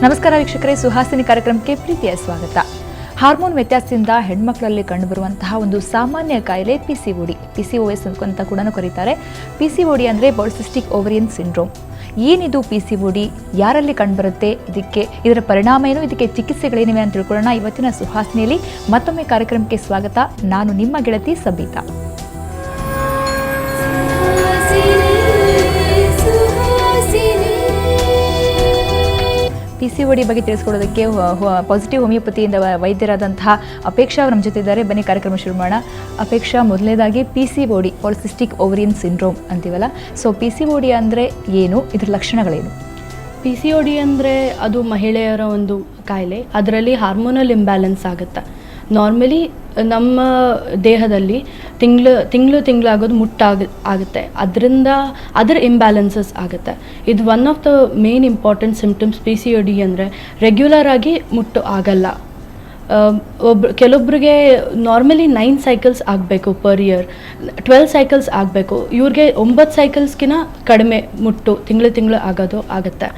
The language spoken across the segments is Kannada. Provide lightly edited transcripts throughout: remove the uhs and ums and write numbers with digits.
ನಮಸ್ಕಾರ ವೀಕ್ಷಕರೇ, ಸುಹಾಸಿನಿ ಕಾರ್ಯಕ್ರಮಕ್ಕೆ ಪ್ರೀತಿಯ ಸ್ವಾಗತ. ಹಾರ್ಮೋನ್ ವ್ಯತ್ಯಾಸದಿಂದ ಹೆಣ್ಮಕ್ಳಲ್ಲಿ ಕಂಡುಬರುವಂತಹ ಒಂದು ಸಾಮಾನ್ಯ ಕಾಯಿಲೆ PCOS ಅಂತ ಕೂಡ ಕರೀತಾರೆ. PCOD ಅಂದರೆ ಪಾಲಿಸಿಸ್ಟಿಕ್ ಓವರಿಯನ್ ಸಿಂಡ್ರೋಮ್. ಏನಿದು PCOD, ಯಾರಲ್ಲಿ ಕಂಡುಬರುತ್ತೆ, ಇದರ ಪರಿಣಾಮ ಏನು, ಇದಕ್ಕೆ ಚಿಕಿತ್ಸೆಗಳೇನಿವೆ ಅಂತ ತಿಳ್ಕೊಳ್ಳೋಣ. ಇವತ್ತಿನ ಸುಹಾಸಿನಿಯಲ್ಲಿ ಮತ್ತೊಮ್ಮೆ ಕಾರ್ಯಕ್ರಮಕ್ಕೆ ಸ್ವಾಗತ. ನಾನು ನಿಮ್ಮ ಗೆಳತಿ ಸಬಿತಾ. PCOD ಬಗ್ಗೆ ತಿಳಿಸ್ಕೊಡೋದಕ್ಕೆ ಪಾಸಿಟಿವ್ ಹೋಮಿಯೋಪತಿಯಿಂದ ವೈದ್ಯರಾದಂತಹ ಅಪೇಕ್ಷಾ ಅವರು ನಮ್ಮ ಜೊತೆ ಇದ್ದಾರೆ. ಬನ್ನಿ ಕಾರ್ಯಕ್ರಮ ಶುರು ಮಾಡೋಣ. ಅಪೇಕ್ಷಾ, ಮೊದಲನೇದಾಗಿ PCOD ಪಾಲಿಸಿಸ್ಟಿಕ್ ಓವರಿಯನ್ ಸಿಂಡ್ರೋಮ್ ಅಂತೀವಲ್ಲ, ಸೊ PCOD ಅಂದರೆ ಏನು, ಇದರ ಲಕ್ಷಣಗಳೇನು? PCOD ಅಂದರೆ ಅದು ಮಹಿಳೆಯರ ಒಂದು ಕಾಯಿಲೆ. ಅದರಲ್ಲಿ ಹಾರ್ಮೋನಲ್ ಇಂಬ್ಯಾಲೆನ್ಸ್ ಆಗುತ್ತೆ. ನಾರ್ಮಲಿ ನಮ್ಮ ದೇಹದಲ್ಲಿ ತಿಂಗಳು ಆಗೋದು ಆಗುತ್ತೆ. ಅದರ ಇಂಬ್ಯಾಲೆನ್ಸಸ್ ಆಗುತ್ತೆ. ಇದು one of the main important symptoms. PCOD ಅಂದರೆ ರೆಗ್ಯುಲರ್ ಆಗಿ ಮುಟ್ಟು ಆಗಲ್ಲ. ಕೆಲವೊಬ್ಬರಿಗೆ ನಾರ್ಮಲಿ 9 ಸೈಕಲ್ಸ್ ಆಗಬೇಕು ಪರ್ ಇಯರ್, 12 ಸೈಕಲ್ಸ್ ಆಗಬೇಕು. ಇವ್ರಿಗೆ 9 ಸೈಕಲ್ಸ್ಗಿನ ಕಡಿಮೆ ಮುಟ್ಟು ತಿಂಗಳು ಆಗುತ್ತೆ.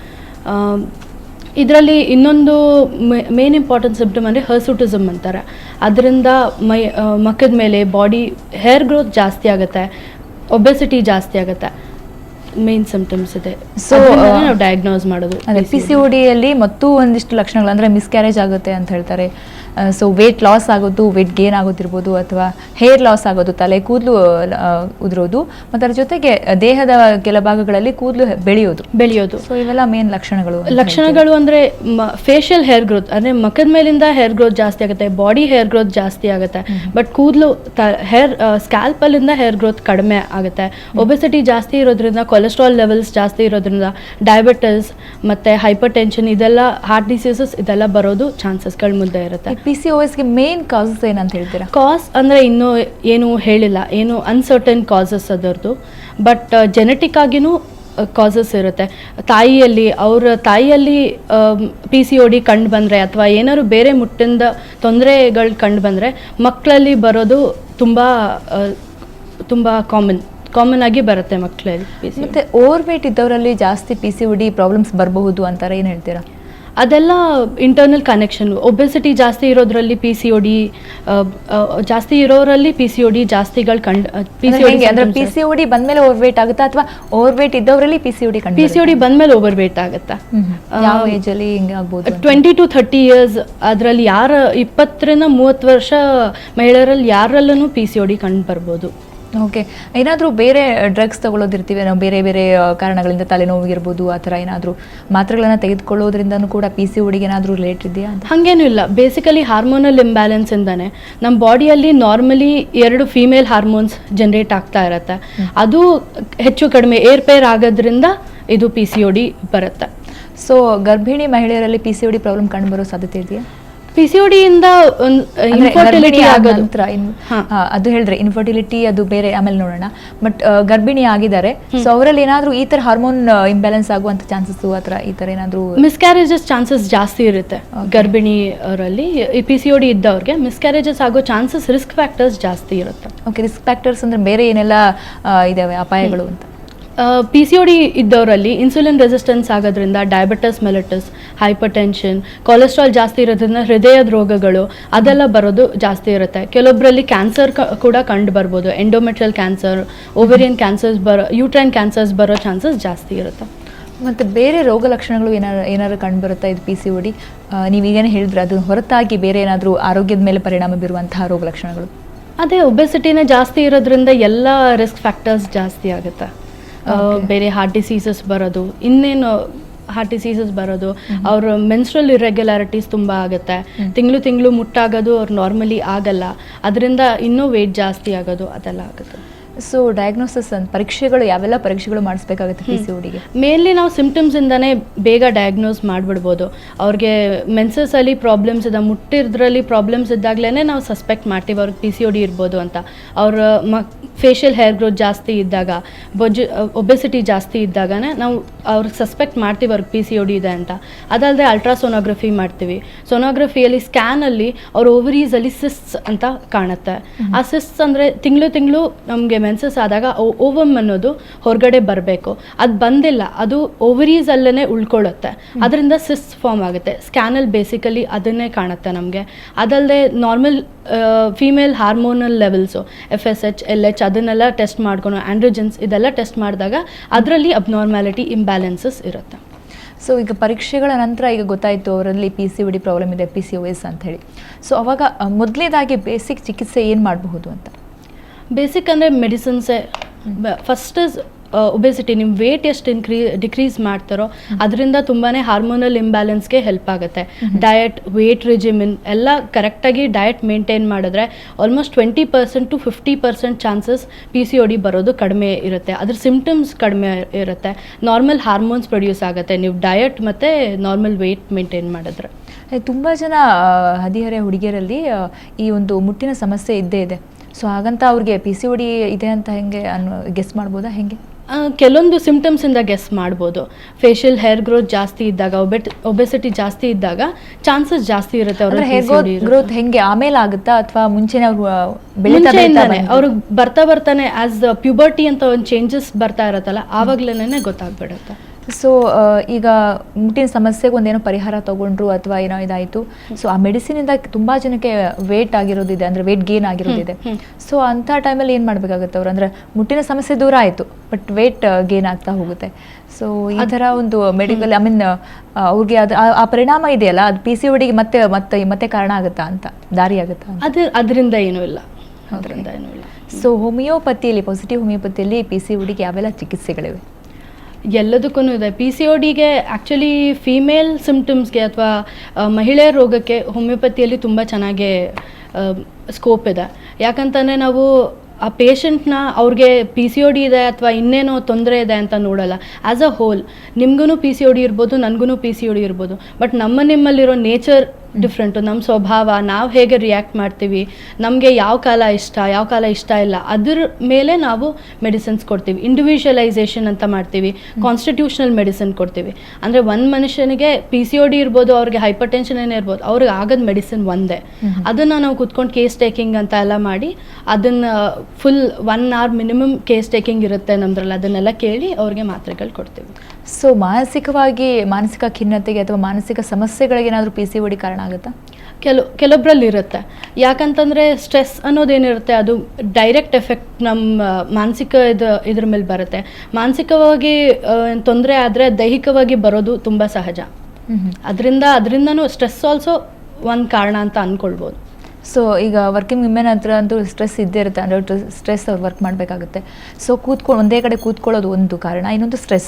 ಇದರಲ್ಲಿ ಇನ್ನೊಂದು ಮೇನ್ ಇಂಪಾರ್ಟೆಂಟ್ ಸಿಂಪ್ಟಮ್ ಅಂದರೆ ಹರ್ಸುಟಿಸಮ್ ಅಂತಾರೆ. ಅದರಿಂದ ಮಕ್ಕದ ಮೇಲೆ ಬಾಡಿ ಹೇರ್ ಗ್ರೋತ್ ಜಾಸ್ತಿ ಆಗುತ್ತೆ, ಒಬೆಸಿಟಿ ಜಾಸ್ತಿ ಆಗುತ್ತೆ. ಮೇನ್ ಸಿಂಪ್ಟಮ್ಸ್ ಇದೆ. ಸೊ ನಾವು ಡಯಾಗ್ನೋಸ್ ಮಾಡೋದು. PCODಯಲ್ಲಿ ಮತ್ತು ಒಂದಿಷ್ಟು ಲಕ್ಷಣಗಳು ಅಂದರೆ ಮಿಸ್ಕ್ಯಾರೇಜ್ ಆಗುತ್ತೆ ಅಂತ ಹೇಳ್ತಾರೆ. ಸೊ ವೇಟ್ ಲಾಸ್ ಆಗೋದು, ವೇಟ್ ಗೇನ್ ಆಗೋದಿರ್ಬೋದು, ಅಥವಾ ಹೇರ್ ಲಾಸ್ ಆಗೋದು, ತಲೆ ಕೂದಲು ಉದುರೋದು, ಮತ್ತು ಅದರ ಜೊತೆಗೆ ದೇಹದ ಕೆಲ ಭಾಗಗಳಲ್ಲಿ ಕೂದಲು ಬೆಳೆಯೋದು. ಸೊ ಇವೆಲ್ಲ ಮೇನ್ ಲಕ್ಷಣಗಳು ಅಂದರೆ ಫೇಶಿಯಲ್ ಹೇರ್ ಗ್ರೋತ್ ಅಂದರೆ ಮಕ್ಕದ ಮೇಲಿಂದ ಹೇರ್ ಗ್ರೋತ್ ಜಾಸ್ತಿ ಆಗುತ್ತೆ, ಬಾಡಿ ಹೇರ್ ಗ್ರೋತ್ ಜಾಸ್ತಿ ಆಗುತ್ತೆ. ಬಟ್ ಕೂದಲು ಸ್ಕ್ಯಾಲ್ಪಲ್ಲಿಂದ ಹೇರ್ ಗ್ರೋತ್ ಕಡಿಮೆ ಆಗುತ್ತೆ. ಒಬೆಸಿಟಿ ಜಾಸ್ತಿ ಇರೋದ್ರಿಂದ, ಕೊಲೆಸ್ಟ್ರಾಲ್ ಲೆವೆಲ್ಸ್ ಜಾಸ್ತಿ ಇರೋದ್ರಿಂದ, ಡಯಾಬಿಟಿಸ್ ಮತ್ತು ಹೈಪರ್ ಟೆನ್ಷನ್, ಇದೆಲ್ಲ ಹಾರ್ಟ್ ಡಿಸೀಸಸ್ ಇದೆಲ್ಲ ಬರೋದು ಚಾನ್ಸಸ್ಗಳು ಮುಂದೆ ಇರುತ್ತೆ. PCOSಗೆ ಮೇನ್ ಕಾಸಸ್ ಏನಂತ ಹೇಳ್ತೀರಾ? ಕಾಸ್ ಅಂದರೆ ಇನ್ನೂ ಏನು ಹೇಳಿಲ್ಲ, ಏನು ಅನ್ಸರ್ಟನ್ ಕಾಸಸ್ ಅದರದ್ದು. ಬಟ್ ಜೆನೆಟಿಕ್ ಆಗಿನೂ ಕಾಸಸ್ ಇರುತ್ತೆ. ತಾಯಿಯಲ್ಲಿ PCOD ಕಂಡು ಬಂದರೆ, ಅಥವಾ ಏನಾದ್ರು ಬೇರೆ ಮುಟ್ಟಿಂದ ತೊಂದರೆಗಳು ಕಂಡು ಬಂದರೆ, ಮಕ್ಕಳಲ್ಲಿ ಬರೋದು ತುಂಬ ಕಾಮನ್ ಆಗಿ ಬರುತ್ತೆ ಮಕ್ಕಳಲ್ಲಿ. ಮತ್ತು ಓವರ್ ವೇಟ್ ಇದ್ದವರಲ್ಲಿ ಜಾಸ್ತಿ PCOD ಪ್ರಾಬ್ಲಮ್ಸ್ ಬರಬಹುದು ಅಂತಾರೆ, ಏನು ಹೇಳ್ತೀರಾ? ಅದೆಲ್ಲ ಇಂಟರ್ನಲ್ ಕನೆಕ್ಷನ್. ಒಬೆಸಿಟಿ ಜಾಸ್ತಿ ಇರೋದ್ರಲ್ಲಿ PCOD ಜಾಸ್ತಿ ಇರೋರಲ್ಲಿ PCOD ಜಾಸ್ತಿಗಳು PCOD ಬಂದ್ಮೇಲೆ ಓವರ್ ವೇಟ್ ಆಗುತ್ತಾ, ಅಥವಾ ಓವರ್ ವೇಟ್ ಇದ್ದವರಲ್ಲಿ PCOD ಬಂದ್ಮೇಲೆ ಓವರ್ ವೇಟ್ ಆಗುತ್ತಾ? ಯಾವ ಏಜ್ ಅಲ್ಲಿ ಹಿಂಗೆ ಆಗ್ಬೋದು? 20 to 30 years. ಅದರಲ್ಲಿ 20 ರಿಂದ 30 ವರ್ಷ ಮಹಿಳೆಯರಲ್ಲಿ ಯಾರಲ್ಲೂ PCOD ಕಂಡು ಬರ್ಬೋದು. ಓಕೆ. ಏನಾದರೂ ಬೇರೆ ಡ್ರಗ್ಸ್ ತಗೊಳ್ಳೋದಿರ್ತೀವಿ ನಾವು, ಬೇರೆ ಬೇರೆ ಕಾರಣಗಳಿಂದ, ತಲೆನೋವಿಗಿರ್ಬೋದು, ಆ ಥರ ಏನಾದರೂ ಮಾತ್ರೆಗಳನ್ನು ತೆಗೆದುಕೊಳ್ಳೋದ್ರಿಂದನೂ ಕೂಡ PCODಗೆ ಏನಾದರೂ ರಿಲೇಟ್ ಇದೆಯಾ? ಹಾಗೇನೂ ಇಲ್ಲ. ಬೇಸಿಕಲಿ ಹಾರ್ಮೋನಲ್ ಇಂಬ್ಯಾಲೆನ್ಸ್ ಇಂದಾನೆ ನಮ್ಮ ಬಾಡಿಯಲ್ಲಿ ನಾರ್ಮಲಿ 2 ಫೀಮೇಲ್ ಹಾರ್ಮೋನ್ಸ್ ಜನರೇಟ್ ಆಗ್ತಾ ಇರುತ್ತೆ. ಅದು ಹೆಚ್ಚು ಕಡಿಮೆ ಏರ್ಪೇರ್ ಆಗೋದ್ರಿಂದ ಇದು PCOD ಬರುತ್ತೆ. ಸೊ ಗರ್ಭಿಣಿ ಮಹಿಳೆಯರಲ್ಲಿ PCOD ಪ್ರಾಬ್ಲಮ್ ಕಂಡುಬರೋ ಸಾಧ್ಯತೆ ಇದೆಯಾ? PCOD ಇಂದ ಇನ್ಫರ್ಟಿಲಿಟಿ ಆಗೋದು, ಅದು ಹೇಳಿದ್ರೆ ಇನ್ಫರ್ಟಿಲಿಟಿ ಅದು ಬೇರೆ, ಆಮೇಲೆ ನೋಡೋಣ. ಬಟ್ ಗರ್ಭಿಣಿ ಆಗಿದ್ದಾರೆ, ಸೊ ಅವರಲ್ಲಿ ಏನಾದರೂ ಈ ಥರ ಹಾರ್ಮೋನ್ ಇಂಬ್ಯಾಲೆನ್ಸ್ ಆಗುವಂಥ ಚಾನ್ಸಸ್, ಅಥವಾ ಈ ಥರ ಏನಾದರೂ ಮಿಸ್ಕ್ಯಾರೇಜಸ್ ಚಾನ್ಸಸ್ ಜಾಸ್ತಿ ಇರುತ್ತೆ. ಗರ್ಭಿಣಿಯರಲ್ಲಿ ಈ PCOD ಇದ್ದವ್ರಿಗೆ ಮಿಸ್ಕ್ಯಾರೇಜಸ್ ಆಗೋ ಚಾನ್ಸಸ್, ರಿಸ್ಕ್ ಫ್ಯಾಕ್ಟರ್ಸ್ ಜಾಸ್ತಿ ಇರುತ್ತೆ. ಓಕೆ. ರಿಸ್ಕ್ ಫ್ಯಾಕ್ಟರ್ಸ್ ಅಂದರೆ ಬೇರೆ ಏನೆಲ್ಲ ಇದಾವೆ ಅಪಾಯಗಳು ಅಂತ? PCOD ಇದ್ದವರಲ್ಲಿ ಇನ್ಸುಲಿನ್ ರೆಸಿಸ್ಟೆನ್ಸ್ ಆಗೋದ್ರಿಂದ diabetes mellitus, hypertension, cholesterol ಜಾಸ್ತಿ ಇರೋದ್ರಿಂದ ಹೃದಯದ ರೋಗಗಳು ಅದೆಲ್ಲ ಬರೋದು ಜಾಸ್ತಿ ಇರುತ್ತೆ. ಕೆಲವೊಬ್ಬರಲ್ಲಿ ಕ್ಯಾನ್ಸರ್ ಕೂಡ ಕಂಡು ಬರ್ಬೋದು. Endometrial cancer, ovarian cancers uterine cancers ಬರೋ ಚಾನ್ಸಸ್ ಜಾಸ್ತಿ ಇರುತ್ತೆ. ಮತ್ತು ಬೇರೆ ರೋಗ ಲಕ್ಷಣಗಳು ಏನಾದ್ರು ಕಂಡು ಬರುತ್ತಾ ಇದು PCOD? ನೀವೀಗೇನು ಹೇಳಿದ್ರೆ ಅದು ಹೊರತಾಗಿ ಬೇರೆ ಏನಾದರೂ ಆರೋಗ್ಯದ ಮೇಲೆ ಪರಿಣಾಮ ಬೀರುವಂತಹ ರೋಗ ಲಕ್ಷಣಗಳು? ಅದೇ ಒಬೆಸಿಟಿನೇ ಜಾಸ್ತಿ ಇರೋದ್ರಿಂದ ಎಲ್ಲ ರಿಸ್ಕ್ ಫ್ಯಾಕ್ಟರ್ಸ್ ಜಾಸ್ತಿ ಆಗುತ್ತೆ. ಬೇರೆ ಹಾರ್ಟ್ ಡಿಸೀಸಸ್ ಬರೋದು, ಇನ್ನೇನು ಹಾರ್ಟ್ ಡಿಸೀಸಸ್ ಬರೋದು, ಅವ್ರ ಮೆನ್ಸ್ಟ್ರಲ್ ಇರ್ರೆಗ್ಯುಲಾರಿಟೀಸ್ ತುಂಬ ಆಗುತ್ತೆ. ತಿಂಗಳು ಮುಟ್ಟಾಗೋದು ಅವ್ರು ನಾರ್ಮಲಿ ಆಗಲ್ಲ, ಅದರಿಂದ ಇನ್ನೂ ವೇಟ್ ಜಾಸ್ತಿ ಆಗೋದು ಅದೆಲ್ಲ ಆಗುತ್ತೆ. ಸೊ ಡಯಾಗ್ನೋಸಿಸ್ ಪರೀಕ್ಷೆಗಳು, ಯಾವೆಲ್ಲ ಪರೀಕ್ಷೆಗಳು ಮಾಡಿಸ್ಬೇಕಾಗುತ್ತೆ PCODಗೆ? ಮೇನ್ಲಿ ನಾವು ಸಿಂಪ್ಟಮ್ಸ್ ಇಂದಾನೆ ಬೇಗ ಡಯಾಗ್ನೋಸ್ ಮಾಡಿಬಿಡ್ಬೋದು. ಅವ್ರಿಗೆ ಮೆನ್ಸಸ್ ಅಲ್ಲಿ ಪ್ರಾಬ್ಲಮ್ಸ್ ಇದೆ, ಮುಟ್ಟಿದ್ರಲ್ಲಿ ಪ್ರಾಬ್ಲಮ್ಸ್ ಇದ್ದಾಗಲೇ ನಾವು ಸಸ್ಪೆಕ್ಟ್ ಮಾಡ್ತೀವಿ ಅವ್ರಿಗೆ PCOD ಇರ್ಬೋದು ಅಂತ. ಅವ್ರ ಫೇಶಿಯಲ್ ಹೇರ್ ಗ್ರೋತ್ ಜಾಸ್ತಿ ಇದ್ದಾಗ, ಒಬೆಸಿಟಿ ಜಾಸ್ತಿ ಇದ್ದಾಗನೇ ನಾವು ಅವ್ರಿಗೆ ಸಸ್ಪೆಕ್ಟ್ ಮಾಡ್ತೀವಿ ಅವ್ರಿಗೆ PCOD ಇದೆ ಅಂತ. ಅದಲ್ಲದೆ ಅಲ್ಟ್ರಾಸೋನೋಗ್ರಫಿ ಮಾಡ್ತೀವಿ. ಸೋನೋಗ್ರಫಿಯಲ್ಲಿ ಸ್ಕ್ಯಾನಲ್ಲಿ ಅವ್ರ ಓವರೀಸಲ್ಲಿ ಸಿಸ್ಟ್ಸ್ ಅಂತ ಕಾಣುತ್ತೆ. ಆ ಸಿಸ್ಟ್ಸ್ ಅಂದರೆ ತಿಂಗಳು ನಮಗೆ ಮೆನ್ಸಸ್ ಆದಾಗ ಓವಮ್ ಅನ್ನೋದು ಹೊರಗಡೆ ಬರಬೇಕು, ಅದು ಬಂದಿಲ್ಲ, ಅದು ಓವರೀಸಲ್ಲೇ ಉಳ್ಕೊಳ್ಳುತ್ತೆ, ಅದರಿಂದ ಸಿಸ್ಟ್ಸ್ ಫಾರ್ಮ್ ಆಗುತ್ತೆ. ಸ್ಕ್ಯಾನಲ್ಲಿ ಬೇಸಿಕಲಿ ಅದನ್ನೇ ಕಾಣುತ್ತೆ ನಮಗೆ. ಅದಲ್ಲದೆ normal female hormonal levels FSH LH ಅದನ್ನೆಲ್ಲ ಟೆಸ್ಟ್ ಮಾಡ್ಕೊಂಡು ಆಂಡ್ರೋಜನ್ಸ್ ಇದೆಲ್ಲ ಟೆಸ್ಟ್ ಮಾಡಿದಾಗ ಅದರಲ್ಲಿ ಅಬ್ನಾರ್ಮ್ಯಾಲಿಟಿ ಇಂಬ್ಯಾಲೆನ್ಸಸ್ ಇರುತ್ತೆ. ಸೊ ಈಗ ಪರೀಕ್ಷೆಗಳ ನಂತರ ಈಗ ಗೊತ್ತಾಯಿತು ಅವರಲ್ಲಿ PCOD ಪ್ರಾಬ್ಲಮ್ ಇದೆ, PCOS ಅಂತ ಹೇಳಿ. ಸೊ ಅವಾಗ ಮೊದಲನೇದಾಗಿ ಬೇಸಿಕ್ ಚಿಕಿತ್ಸೆ ಏನು ಮಾಡಬಹುದು ಅಂತ? ಬೇಸಿಕ್ ಅಂದರೆ ಮೆಡಿಸಿನ್ಸೇ ಫಸ್ಟ್. ಒಬೆಸಿಟಿ ನಿಮ್ಮ ವೇಟ್ ಎಷ್ಟು ಡಿಕ್ರೀಸ್ ಮಾಡ್ತಾರೋ ಅದರಿಂದ ತುಂಬಾ ಹಾರ್ಮೋನಲ್ ಇಂಬ್ಯಾಲೆನ್ಸ್ಗೆ ಹೆಲ್ಪ್ ಆಗುತ್ತೆ. ಡಯಟ್, ವೇಟ್ ರಿಜಿಮಿನ್ ಎಲ್ಲ ಕರೆಕ್ಟಾಗಿ ಡಯಟ್ ಮೇಂಟೈನ್ ಮಾಡಿದ್ರೆ ಆಲ್ಮೋಸ್ಟ್ 20% to 50% ಚಾನ್ಸಸ್ PCOD ಬರೋದು ಕಡಿಮೆ ಇರುತ್ತೆ. ಅದ್ರ ಸಿಮ್ಟಮ್ಸ್ ಕಡಿಮೆ ಇರುತ್ತೆ. ನಾರ್ಮಲ್ ಹಾರ್ಮೋನ್ಸ್ ಪ್ರೊಡ್ಯೂಸ್ ಆಗುತ್ತೆ ನೀವು ಡಯಟ್ ಮತ್ತು ನಾರ್ಮಲ್ ವೇಟ್ ಮೇಂಟೈನ್ ಮಾಡಿದ್ರೆ. ತುಂಬ ಜನ ಹದಿಹರೆಯ ಹುಡುಗಿಯರಲ್ಲಿ ಈ ಒಂದು ಮುಟ್ಟಿನ ಸಮಸ್ಯೆ ಇದ್ದೇ ಇದೆ. ಸೊ ಹಾಗಂತ ಅವ್ರಿಗೆ PCOD ಇದೆ ಅಂತ ಹೆಂಗೆ ಗೆಸ್ ಮಾಡ್ಬೋದಾ ಹೆಂಗೆ? ಕೆಲವೊಂದು ಸಿಮ್ಟಮ್ಸಿಂದ ಗೆಸ್ ಮಾಡ್ಬೋದು. ಫೇಶಿಯಲ್ ಹೇರ್ ಗ್ರೋತ್ ಜಾಸ್ತಿ ಇದ್ದಾಗ, ಒಬೆಸಿಟಿ ಜಾಸ್ತಿ ಇದ್ದಾಗ ಚಾನ್ಸಸ್ ಜಾಸ್ತಿ ಇರುತ್ತೆ. ಅವ್ರ ಹೇರ್ ಗ್ರೋತ್ ಹೆಂಗೆ ಆಮೇಲೆ ಆಗುತ್ತಾ ಅಥವಾ ಮುಂಚೆನೇ ಅವ್ರಿಗೆ ಬರ್ತಾನೆ ಆಸ್ ಪ್ಯೂಬರ್ಟಿ ಅಂತ ಒಂದು ಚೇಂಜಸ್ ಬರ್ತಾ ಇರತ್ತಲ್ಲ, ಆವಾಗ್ಲೇನೆ ಗೊತ್ತಾಗ್ಬಿಡುತ್ತೆ. ಸೊ ಈಗ ಮುಟ್ಟಿನ ಸಮಸ್ಯೆಗೆ ಒಂದೇನೋ ಪರಿಹಾರ ತಗೊಂಡ್ರು ಅಥವಾ ಏನೋ ಇದಾಯಿತು, ಸೊ ಆ ಮೆಡಿಸಿನಿಂದ ತುಂಬ ಜನಕ್ಕೆ ವೇಟ್ ಆಗಿರೋದಿದೆ, ಅಂದರೆ ವೇಟ್ ಗೇನ್ ಆಗಿರೋದಿದೆ. ಸೊ ಅಂಥ ಟೈಮಲ್ಲಿ ಏನು ಮಾಡಬೇಕಾಗುತ್ತೆ ಅವರು? ಅಂದರೆ ಮುಟ್ಟಿನ ಸಮಸ್ಯೆ ದೂರ ಆಯಿತು ಬಟ್ ವೇಟ್ ಗೇನ್ ಆಗ್ತಾ ಹೋಗುತ್ತೆ. ಸೊ ಈ ಥರ ಒಂದು ಮೆಡಿಕಲ್ ಅವ್ರಿಗೆ ಅದು ಆ ಪರಿಣಾಮ ಇದೆಯಲ್ಲ, ಅದು PCODಗೆ ಮತ್ತೆ ಕಾರಣ ಆಗುತ್ತಾ ಅಂತ, ದಾರಿ ಆಗುತ್ತಾ? ಅದರಿಂದ ಏನೂ ಇಲ್ಲ. ಸೊ ಹೋಮಿಯೋಪತಿಯಲ್ಲಿ, ಪಾಸಿಟಿವ್ ಹೋಮಿಯೋಪತಿಯಲ್ಲಿ PCODಗೆ ಯಾವೆಲ್ಲ ಚಿಕಿತ್ಸೆಗಳಿವೆ? ಎಲ್ಲದಕ್ಕೂ ಇದೆ. PCODಗೆ ಆ್ಯಕ್ಚುಲಿ ಫೀಮೇಲ್ ಸಿಮ್ಟಮ್ಸ್ಗೆ ಅಥವಾ ಮಹಿಳೆಯ ರೋಗಕ್ಕೆ ಹೋಮಿಯೋಪತಿಯಲ್ಲಿ ತುಂಬ ಚೆನ್ನಾಗಿ ಸ್ಕೋಪ್ ಇದೆ. ಯಾಕಂತಂದರೆ ನಾವು ಆ ಪೇಷಂಟ್ನ ಅವ್ರಿಗೆ PCOD ಇದೆ ಅಥವಾ ಇನ್ನೇನೋ ತೊಂದರೆ ಇದೆ ಅಂತ ನೋಡಲ್ಲ. ಆ್ಯಸ್ ಅ ಹೋಲ್ ನಿಮ್ಗೂ PCOD ಇರ್ಬೋದು, ನನಗೂ PCOD ಇರ್ಬೋದು, ಬಟ್ ನಿಮ್ಮಲ್ಲಿರೋ ನೇಚರ್ ಡಿಫ್ರೆಂಟು. ನಮ್ಮ ಸ್ವಭಾವ, ನಾವು ಹೇಗೆ ರಿಯಾಕ್ಟ್ ಮಾಡ್ತೀವಿ, ನಮಗೆ ಯಾವ ಕಾಲ ಇಷ್ಟ ಇಲ್ಲ, ಅದ್ರ ಮೇಲೆ ನಾವು ಮೆಡಿಸಿನ್ಸ್ ಕೊಡ್ತೀವಿ. ಇಂಡಿವಿಜುವಲೈಸೇಷನ್ ಅಂತ ಮಾಡ್ತೀವಿ. ಕಾನ್ಸ್ಟಿಟ್ಯೂಷನಲ್ ಮೆಡಿಸಿನ್ ಕೊಡ್ತೀವಿ. ಅಂದರೆ ಒಂದು ಮನುಷ್ಯನಿಗೆ PCOD ಇರ್ಬೋದು, ಅವ್ರಿಗೆ ಹೈಪರ್ ಟೆನ್ಷನ್ ಏನೇ ಇರ್ಬೋದು, ಅವ್ರಿಗೆ ಆಗೋದು ಮೆಡಿಸಿನ್ ಒಂದೇ. ಅದನ್ನು ನಾವು ಕೂತ್ಕೊಂಡು ಕೇಸ್ ಟೇಕಿಂಗ್ ಅಂತ ಎಲ್ಲ ಮಾಡಿ ಅದನ್ನು full 1 hour minimum case taking ಇರುತ್ತೆ ನಮ್ಮದ್ರಲ್ಲಿ. ಅದನ್ನೆಲ್ಲ ಕೇಳಿ ಅವ್ರಿಗೆ ಮಾತ್ರೆಗಳು ಕೊಡ್ತೀವಿ. ಸೊ ಮಾನಸಿಕ ಖಿನ್ನತೆಗೆ ಅಥವಾ ಮಾನಸಿಕ ಸಮಸ್ಯೆಗಳಿಗೆ ಏನಾದರೂ PCOD ಕಾರಣ ಆಗುತ್ತಾ? ಕೆಲವೊಬ್ಬರಲ್ಲಿ ಇರುತ್ತೆ. ಯಾಕಂತಂದರೆ ಸ್ಟ್ರೆಸ್ ಅನ್ನೋದೇನಿರುತ್ತೆ ಅದು ಡೈರೆಕ್ಟ್ ಎಫೆಕ್ಟ್ ನಮ್ಮ ಮಾನಸಿಕ ಇದ್ರ ಮೇಲೆ ಬರುತ್ತೆ. ಮಾನಸಿಕವಾಗಿ ತೊಂದರೆ ಆದರೆ ದೈಹಿಕವಾಗಿ ಬರೋದು ತುಂಬ ಸಹಜ. ಅದರಿಂದನೂ ಸ್ಟ್ರೆಸ್ ಆಲ್ಸೋ ಒಂದು ಕಾರಣ ಅಂತ ಅಂದ್ಕೊಳ್ಬೋದು. ಸೊ ಈಗ ವರ್ಕಿಂಗ್ ವಿಮೆನ್ ಹತ್ರ ಅಂತೂ ಸ್ಟ್ರೆಸ್ ಇದ್ದೇ ಇರುತ್ತೆ, ಅಂದರೆ ಸ್ಟ್ರೆಸ್ ಅವ್ರು ವರ್ಕ್ ಮಾಡಬೇಕಾಗುತ್ತೆ. ಸೊ ಒಂದೇ ಕಡೆ ಕೂತ್ಕೊಳ್ಳೋದು ಒಂದು ಕಾರಣ, ಇನ್ನೊಂದು ಸ್ಟ್ರೆಸ್.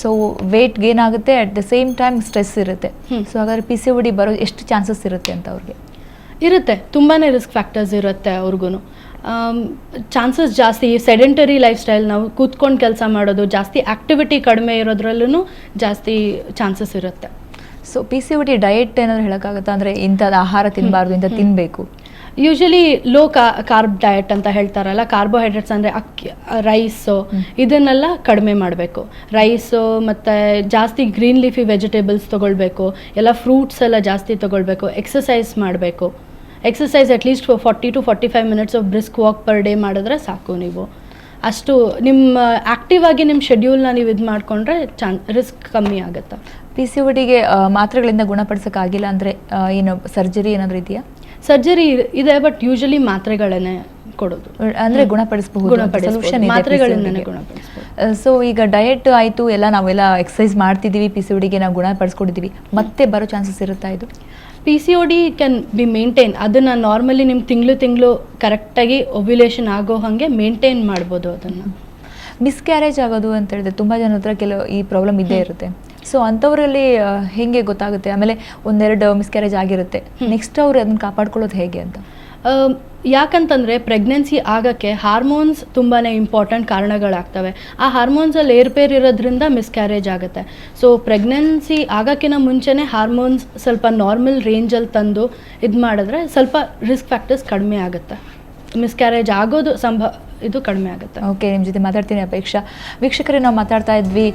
ಸೊ ವೇಟ್ ಗೇನ್ ಆಗುತ್ತೆ, at the same time stress ಇರುತ್ತೆ. ಸೊ ಹಾಗಾದ್ರೆ PCOD ಬರೋ ಎಷ್ಟು ಚಾನ್ಸಸ್ ಇರುತ್ತೆ ಅಂತ ಅವ್ರಿಗೆ? ಇರುತ್ತೆ, ತುಂಬಾ ರಿಸ್ಕ್ ಫ್ಯಾಕ್ಟರ್ಸ್ ಇರುತ್ತೆ ಅವ್ರಿಗೂ. ಚಾನ್ಸಸ್ ಜಾಸ್ತಿ. ಸೆಡೆಂಟರಿ ಲೈಫ್ ಸ್ಟೈಲ್, ನಾವು ಕೂತ್ಕೊಂಡು ಕೆಲಸ ಮಾಡೋದು ಜಾಸ್ತಿ, ಆ್ಯಕ್ಟಿವಿಟಿ ಕಡಿಮೆ ಇರೋದ್ರಲ್ಲೂ ಜಾಸ್ತಿ ಚಾನ್ಸಸ್ ಇರುತ್ತೆ. ಸೊ PCOD ಡಯಟ್ ಏನಾದರೂ ಹೇಳೋಕ್ಕಾಗುತ್ತಾ? ಅಂದರೆ ಇಂಥದ್ದು ಆಹಾರ ತಿನ್ನಬಾರ್ದು, ಇಂಥ ತಿನ್ನಬೇಕು. ಯೂಶಲಿ ಲೋ ಕಾರ್ಬ್ ಡಯಟ್ ಅಂತ ಹೇಳ್ತಾರಲ್ಲ, ಕಾರ್ಬೋಹೈಡ್ರೇಟ್ಸ್ ಅಂದರೆ ಅಕ್ಕಿ, ರೈಸು ಇದನ್ನೆಲ್ಲ ಕಡಿಮೆ ಮಾಡಬೇಕು. ರೈಸು ಮತ್ತು ಜಾಸ್ತಿ ಗ್ರೀನ್ ಲೀಫಿ ವೆಜಿಟೇಬಲ್ಸ್ ತೊಗೊಳ್ಬೇಕು, ಎಲ್ಲ ಫ್ರೂಟ್ಸ್ ಎಲ್ಲ ಜಾಸ್ತಿ ತೊಗೊಳ್ಬೇಕು. ಎಕ್ಸಸೈಸ್ ಮಾಡಬೇಕು. Exercise at least 40 to 45 minutes of brisk walk per day ಮಾಡಿದ್ರೆ ಸಾಕು. ನೀವು ಅಷ್ಟು ನಿಮ್ಮ ಆ್ಯಕ್ಟಿವ್ ಆಗಿ ನಿಮ್ಮ ಶೆಡ್ಯೂಲ್ನ ನೀವು ಇದು ಮಾಡಿಕೊಂಡ್ರೆ ರಿಸ್ಕ್ ಕಮ್ಮಿ ಆಗುತ್ತೆ. PCODಗೆ ಮಾತ್ರೆಗಳಿಂದ ಗುಣಪಡಿಸೋಕ್ಕಾಗಿಲ್ಲ ಅಂದರೆ ಏನು ಸರ್ಜರಿ ಏನಾದರೂ ಇದೆಯಾ? ಸರ್ಜರಿ ಇದೆ, ಬಟ್ ಯೂಶಲಿ ಮಾತ್ರೆಗಳನ್ನೇ ಕೊಡೋದು. ಅಂದರೆ ಗುಣಪಡಿಸಬಹುದು, ಮಾತ್ರೆಗಳಿಂದನೇ ಗುಣಪಡಿಸಬಹುದು. ಸೊ ಈಗ ಡಯಟ್ ಆಯಿತು, ನಾವೆಲ್ಲ ಎಕ್ಸಸೈಸ್ ಮಾಡ್ತಿದ್ದೀವಿ, PCODಗೆ ನಾವು ಗುಣಪಡಿಸ್ಕೊಂಡಿದ್ದೀವಿ, ಮತ್ತೆ ಬರೋ ಚಾನ್ಸಸ್ ಇರುತ್ತಾ ಇದು? PCOD can be maintain. ಅದನ್ನು ನಾರ್ಮಲಿ ನಿಮ್ಮ ತಿಂಗಳು ಕರೆಕ್ಟಾಗಿ ಓವ್ಯುಲೇಷನ್ ಆಗೋ ಹಾಗೆ ಮೇಂಟೈನ್ ಮಾಡ್ಬೋದು. ಅದನ್ನು ಮಿಸ್ಕ್ಯಾರೇಜ್ ಆಗೋದು ಅಂತ ಹೇಳಿದ್ರೆ ತುಂಬ ಜನ ಹತ್ರ ಈ ಪ್ರಾಬ್ಲಮ್ ಇದ್ದೇ ಇರುತ್ತೆ. ಸೊ ಅಂಥವರಲ್ಲಿ ಹೇಗೆ ಗೊತ್ತಾಗುತ್ತೆ? ಆಮೇಲೆ ಒಂದೆರಡು ಮಿಸ್ಕ್ಯಾರೇಜ್ ಆಗಿರುತ್ತೆ, ನೆಕ್ಸ್ಟ್ ಅವ್ರು ಅದನ್ನು ಕಾಪಾಡ್ಕೊಳ್ಳೋದು ಹೇಗೆ ಅಂತ? ಯಾಕಂತಂದರೆ ಪ್ರೆಗ್ನೆನ್ಸಿ ಆಗೋಕ್ಕೆ ಹಾರ್ಮೋನ್ಸ್ ತುಂಬಾ ಇಂಪಾರ್ಟೆಂಟ್ ಕಾರಣಗಳಾಗ್ತವೆ. ಆ ಹಾರ್ಮೋನ್ಸಲ್ಲಿ ಏರ್ಪೇರ್ ಇರೋದ್ರಿಂದ ಮಿಸ್ಕ್ಯಾರೇಜ್ ಆಗುತ್ತೆ. ಸೊ ಪ್ರೆಗ್ನೆನ್ಸಿ ಆಗೋಕ್ಕಿಂತ ಮುಂಚೆನೇ ಹಾರ್ಮೋನ್ಸ್ ಸ್ವಲ್ಪ ನಾರ್ಮಲ್ ರೇಂಜಲ್ಲಿ ತಂದು ಇದು ಮಾಡಿದ್ರೆ ಸ್ವಲ್ಪ ರಿಸ್ಕ್ ಫ್ಯಾಕ್ಟರ್ಸ್ ಕಡಿಮೆ ಆಗುತ್ತೆ. ಮಿಸ್ಕ್ಯಾರೇಜ್ ಆಗೋದು ಇದು ಕಡಿಮೆ ಆಗುತ್ತೆ. ಓಕೆ, ನಿಮ್ಮ ಜೊತೆ ಮಾತಾಡ್ತೀನಿ ಅಪೇಕ್ಷಾ. ವೀಕ್ಷಕರೇ, ನಾವು ಮಾತಾಡ್ತಾ ಇದ್ವಿ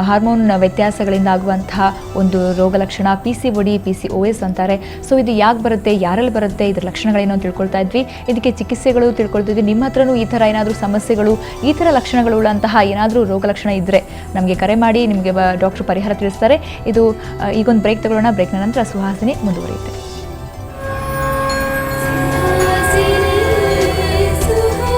ಹಾರ್ಮೋನ್ ವ್ಯತ್ಯಾಸಗಳಿಂದ ಆಗುವಂತಹ ಒಂದು ರೋಗ ಲಕ್ಷಣ PCOD, PCOS ಅಂತಾರೆ. ಸೊ ಇದು ಯಾಕೆ ಬರುತ್ತೆ, ಯಾರಲ್ಲಿ ಬರುತ್ತೆ, ಇದರ ಲಕ್ಷಣಗಳೇನು ಅಂತ ತಿಳ್ಕೊಳ್ತಾ ಇದ್ವಿ. ಇದಕ್ಕೆ ಚಿಕಿತ್ಸೆಗಳು ತಿಳ್ಕೊಳ್ತಿದ್ವಿ. ನಿಮ್ಮ ಹತ್ರನೂ ಈ ಥರ ಏನಾದರೂ ಸಮಸ್ಯೆಗಳು, ಈ ಥರ ಲಕ್ಷಣಗಳುಳ್ಳಂತಹ ಏನಾದರೂ ರೋಗ ಲಕ್ಷಣ ಇದ್ದರೆ ನಮಗೆ ಕರೆ ಮಾಡಿ, ನಿಮಗೆ ಡಾಕ್ಟ್ರು ಪರಿಹಾರ ತಿಳಿಸ್ತಾರೆ. ಇದು ಈಗೊಂದು ಬ್ರೇಕ್ ತಗೊಳ್ಳೋಣ. ಬ್ರೇಕ್ನ ನಂತರ ಸುಹಾಸಿನಿ ಮುಂದುವರಿಯುತ್ತೆ.